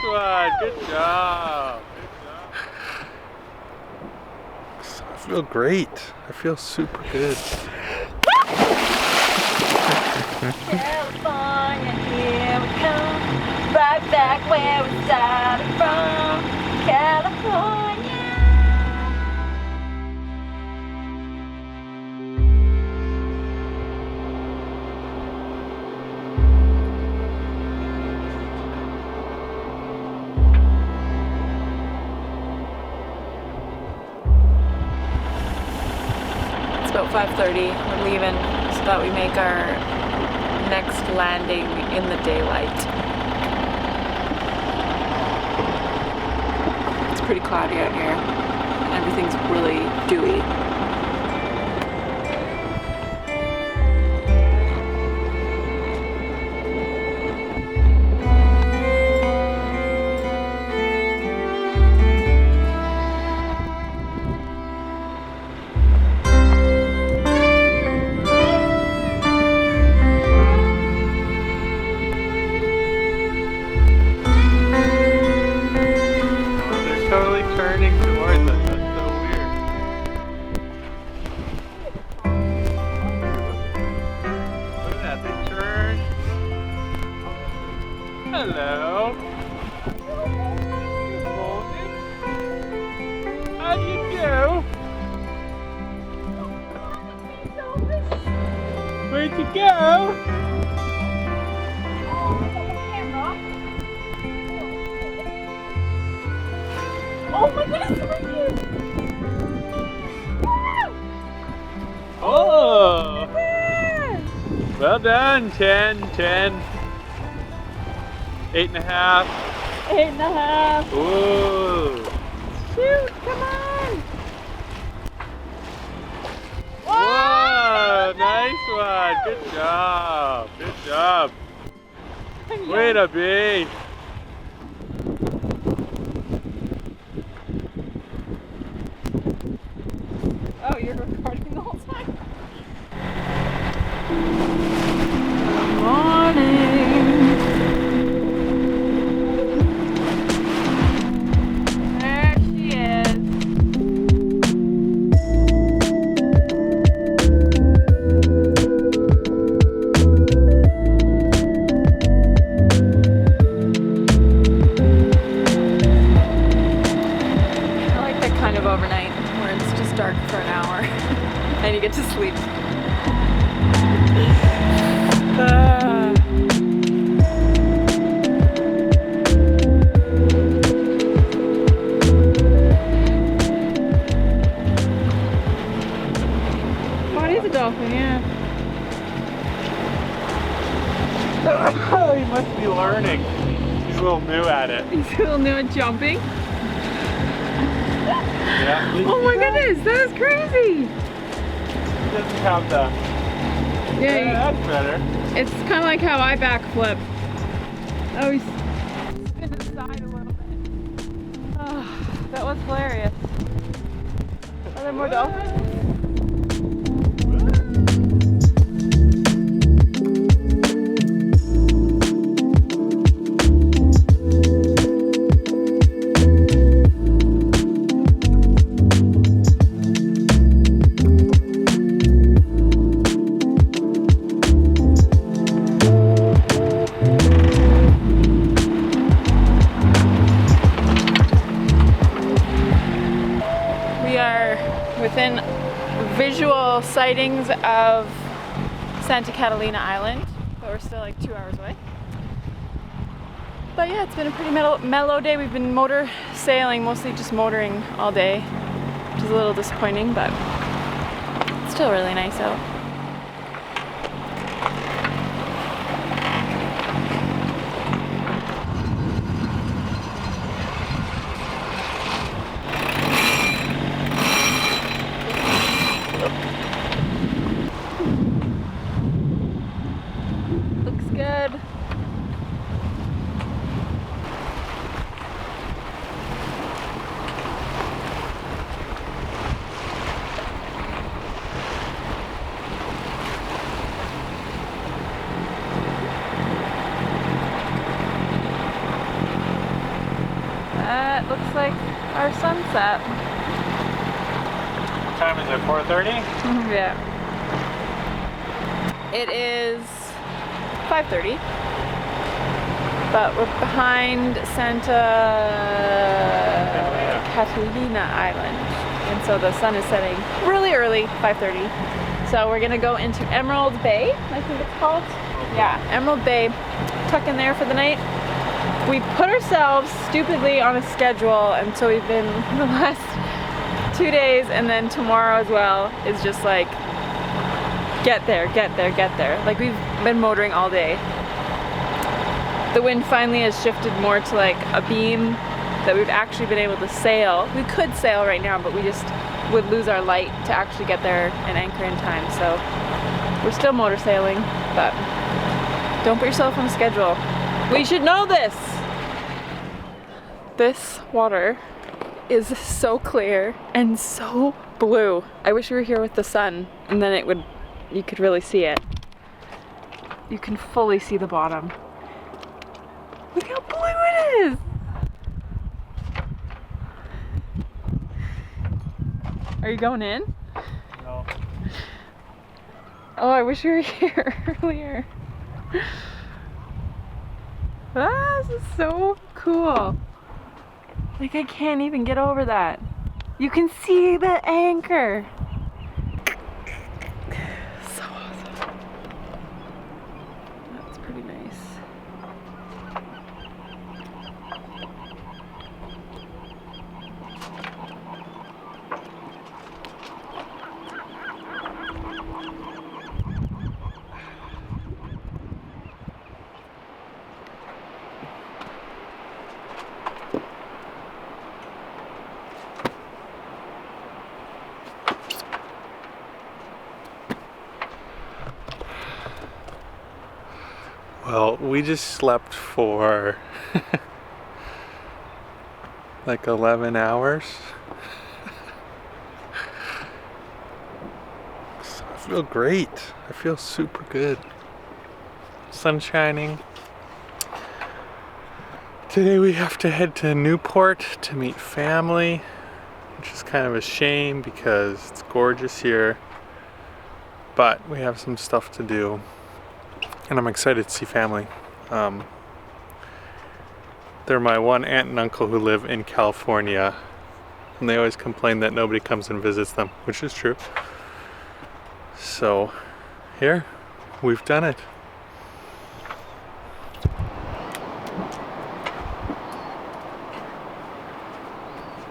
one. Good job. I feel great. I feel super good. California, here we come. Right back where we started from. California. It's about 5:30. We're leaving so that we make our next landing in the daylight. It's pretty cloudy out here. Everything's really dewy. Turning towards us, that's so weird. Look at that, they turn. Hello. Good morning. How do you do? Where'd you go? Oh my goodness, it's right here! Oh! Well done, 10, 10. 8.5. 8.5. Ooh! Shoot, come on! Whoa! Nice one! Good job! Good job! Way to be! Oh, you're recording the whole time? Good morning. There she is. I like that kind of overnight where it's just dark for an hour and you get to sleep. Oh, it is a dolphin, yeah. He must be learning. He's a little new at it. He's a little new at jumping. Yeah. Oh my goodness, that is crazy! He doesn't have the... Yeah, that's better. it's kind of like how I backflip. Oh, he's spinning aside a little bit. Oh, that was hilarious. Are there more dolphins? Within visual sightings of Santa Catalina Island, but we're still like 2 hours away. But yeah, it's been a pretty mellow day. We've been motor sailing, mostly just motoring all day, which is a little disappointing, but it's still really nice out. Good. like our sunset. What time is it? 4:30? Yeah. It is 5:30, but we're behind Santa Catalina Island, and so the sun is setting really early, 5:30. So we're gonna go into Emerald Bay, I think it's called. Yeah, Emerald Bay, tuck in there for the night. We put ourselves stupidly on a schedule, and so we've been the last 2 days, and then tomorrow as well is just like get there, get there, get there. Like we've been motoring all day. The wind finally has shifted more to like a beam that we've actually been able to sail. We could sail right now, but we just would lose our light to actually get there and anchor in time. So we're still motor sailing, but don't put yourself on a schedule. We should know this. This water is so clear and so blue. I wish we were here with the sun, and then you could really see it. You can fully see the bottom. Look how blue it is. Are you going in? No. Oh, I wish we were here earlier. Ah, this is so cool. Like I can't even get over that. You can see the anchor. So awesome. That's pretty nice. Well, we just slept for like 11 hours. So I feel great. I feel super good. Sun shining. Today we have to head to Newport to meet family, which is kind of a shame because it's gorgeous here, but we have some stuff to do. And I'm excited to see family. They're my one aunt and uncle who live in California, and they always complain that nobody comes and visits them, which is true. So here, we've done it.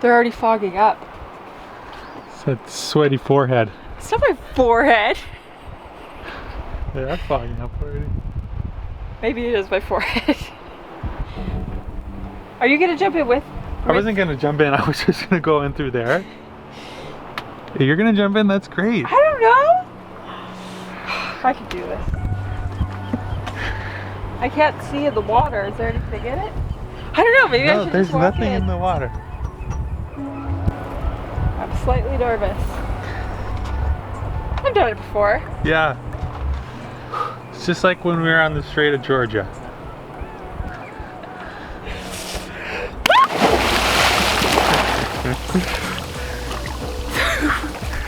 They're already fogging up. It's that sweaty forehead. It's not my forehead. They are fogging up already. Maybe it is my forehead. Are you gonna jump in with? I wasn't gonna jump in, I was just gonna go in through there. If you're gonna jump in, that's great. I don't know. I could do this. I can't see the water. Is there anything in it? I don't know, maybe I No, should there's just walk nothing in the water. I'm slightly nervous. I've done it before. Yeah. It's just like when we were on the Strait of Georgia.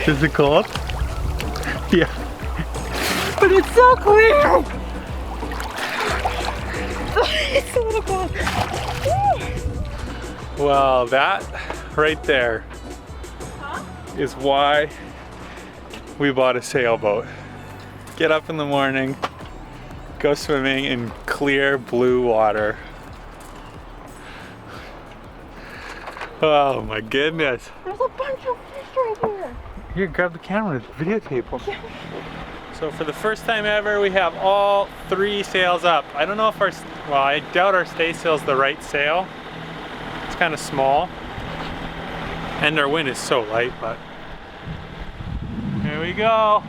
Is it cold? Yeah. But it's so clear! It's a little cold. Well, that right there is why we bought a sailboat. Get up in the morning, go swimming in clear blue water. Oh my goodness. There's a bunch of fish right here. Here, grab the camera, videotape them. Yeah. So for the first time ever, we have all 3 sails up. I don't know if well, I doubt our staysail's the right sail. It's kind of small. And our wind is so light, but here we go.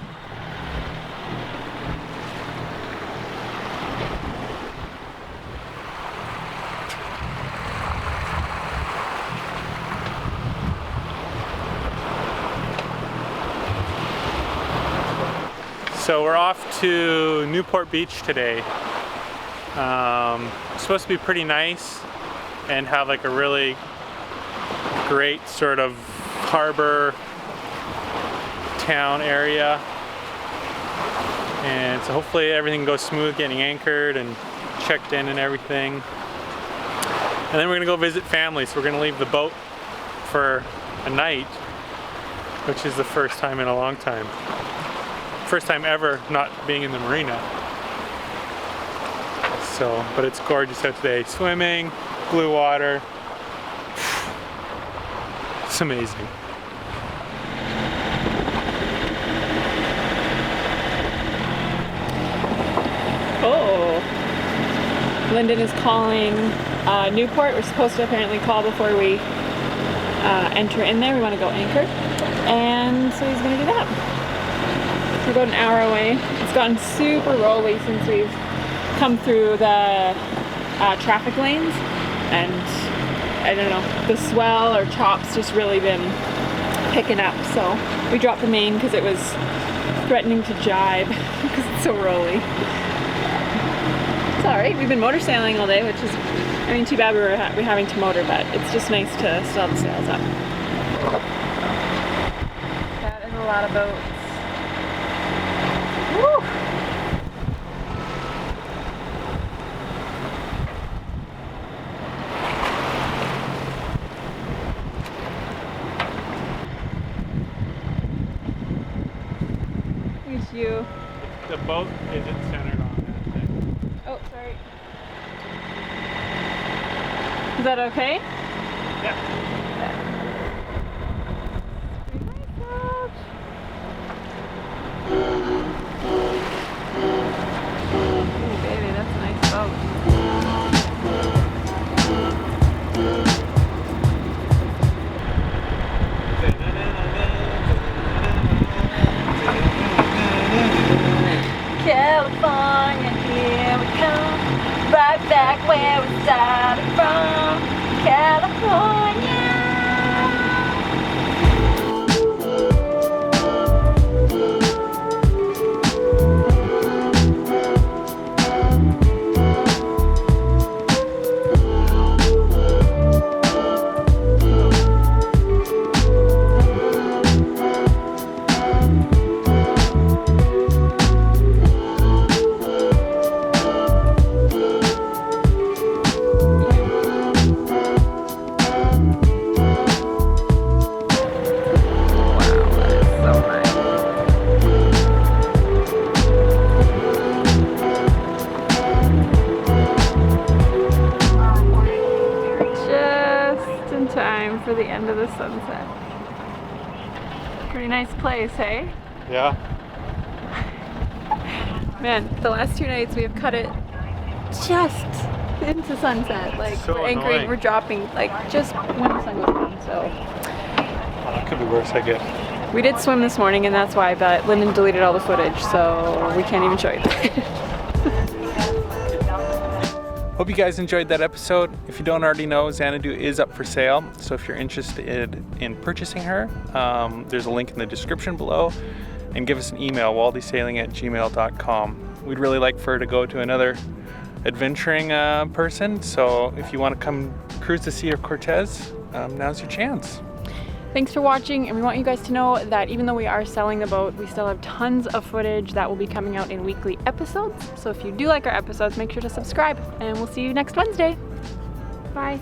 So we're off to Newport Beach today. It's supposed to be pretty nice and have like a really great sort of harbor town area. And so hopefully everything goes smooth getting anchored and checked in and everything. And then we're gonna go visit family. So we're gonna leave the boat for a night, which is the first time in a long time. First time ever not being in the marina. So, but it's gorgeous out today. Swimming, blue water. It's amazing. Oh, Lyndon is calling Newport. We're supposed to apparently call before we enter in there. We want to go anchor, and so he's going to do that. We're about an hour away. It's gotten super rolly since we've come through the traffic lanes, and I don't know, the swell or chop's just really been picking up. So we dropped the main because it was threatening to jibe because it's so rolly. It's alright, we've been motor sailing all day, which is, I mean, too bad we're having to motor, but it's just nice to still have the sails up. That is a lot of boats. Woo! Look at you. The boat isn't centered on that thing. Oh, sorry. Is that okay? Yeah. Oh, baby, that's a nice boat. California, here we come, right back where we started from, California. For the end of the sunset. Pretty nice place, hey? Yeah. Man, the last 2 nights we have cut it just into sunset. Like So we're anchoring, annoying. we're dropping, like just when the sun goes down. So Well, that could be worse, I guess. we did swim this morning, and that's why. But Lyndon deleted all the footage, so we can't even show you that. Hope you guys enjoyed that episode. If you don't already know, Xanadu is up for sale. So if you're interested in purchasing her, there's a link in the description below. And give us an email, waldesailing@gmail.com. We'd really like for her to go to another adventuring person. So if you want to come cruise the Sea of Cortez, now's your chance. Thanks for watching, and we want you guys to know that even though we are selling the boat, we still have tons of footage that will be coming out in weekly episodes. So if you do like our episodes, make sure to subscribe, and we'll see you next Wednesday. Bye.